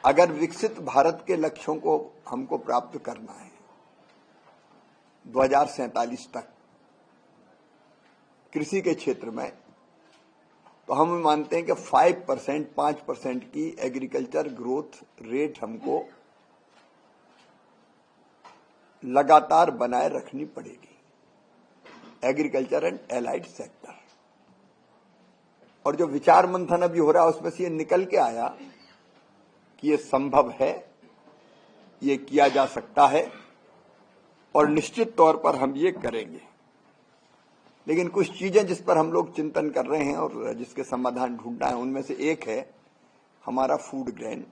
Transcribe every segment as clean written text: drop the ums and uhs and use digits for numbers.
अगर विकसित भारत के लक्ष्यों को हमको प्राप्त करना है 2047 तक कृषि के क्षेत्र में, तो हम मानते हैं कि 5% की एग्रीकल्चर ग्रोथ रेट हमको लगातार बनाए रखनी पड़ेगी, एग्रीकल्चर एंड एलाइड सेक्टर। और जो विचार मंथन अभी हो रहा है उसमें से ये निकल के आया कि ये संभव है, ये किया जा सकता है और निश्चित तौर पर हम ये करेंगे। लेकिन कुछ चीजें जिस पर हम लोग चिंतन कर रहे हैं और जिसके समाधान ढूंढना है, उनमें से एक है हमारा फूड ग्रेन,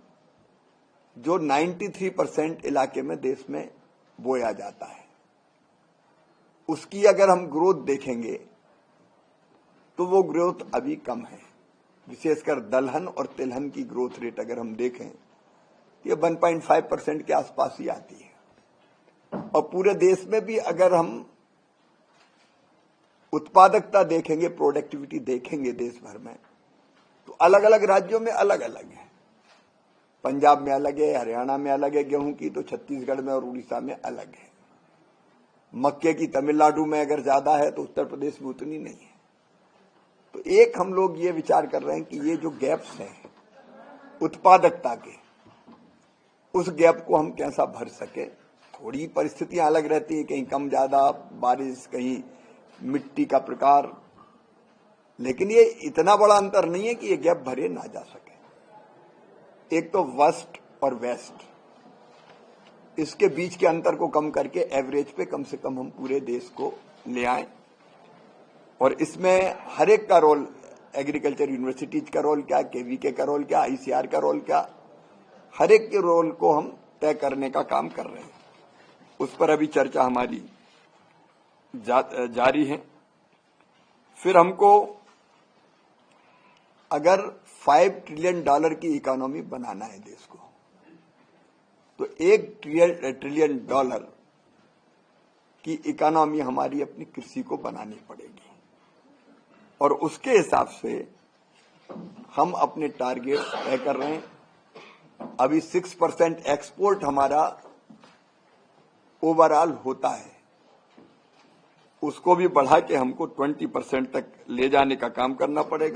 जो 93% इलाके में देश में बोया जाता है। उसकी अगर हम ग्रोथ देखेंगे तो वो ग्रोथ अभी कम है, विशेषकर दलहन और तिलहन की ग्रोथ रेट अगर हम देखें तो ये 1.5% के आसपास ही आती है। और पूरे देश में भी अगर हम उत्पादकता देखेंगे, प्रोडक्टिविटी देखेंगे देश भर में, तो अलग अलग राज्यों में अलग अलग है। पंजाब में अलग है, हरियाणा में अलग है गेहूं की, तो छत्तीसगढ़ में और उड़ीसा में अलग है। मक्के की तमिलनाडु में अगर ज्यादा है तो उत्तर प्रदेश में उतनी नहीं है। तो एक हम लोग ये विचार कर रहे हैं कि ये जो गैप्स हैं उत्पादकता के, उस गैप को हम कैसा भर सके। थोड़ी परिस्थितियां अलग रहती है, कहीं कम ज्यादा बारिश, कहीं मिट्टी का प्रकार, लेकिन ये इतना बड़ा अंतर नहीं है कि ये गैप भरे ना जा सके। एक तो वेस्ट और वेस्ट, इसके बीच के अंतर को कम करके एवरेज पे कम से कम हम पूरे देश को ले आए। और इसमें हर एक का रोल, एग्रीकल्चर यूनिवर्सिटीज का रोल क्या, केवीके का रोल क्या, आईसीआर का रोल क्या, हर एक के रोल को हम तय करने का काम कर रहे हैं। उस पर अभी चर्चा हमारी जारी है। फिर हमको अगर $5 ट्रिलियन की इकोनॉमी बनाना है देश को, तो $1 ट्रिलियन की इकोनॉमी हमारी अपनी कृषि को बनानी पड़ेगी। और उसके हिसाब से हम अपने टारगेट तय कर रहे हैं। अभी 6% एक्सपोर्ट हमारा ओवरऑल होता है, उसको भी बढ़ा के हमको 20% तक ले जाने का काम करना पड़ेगा।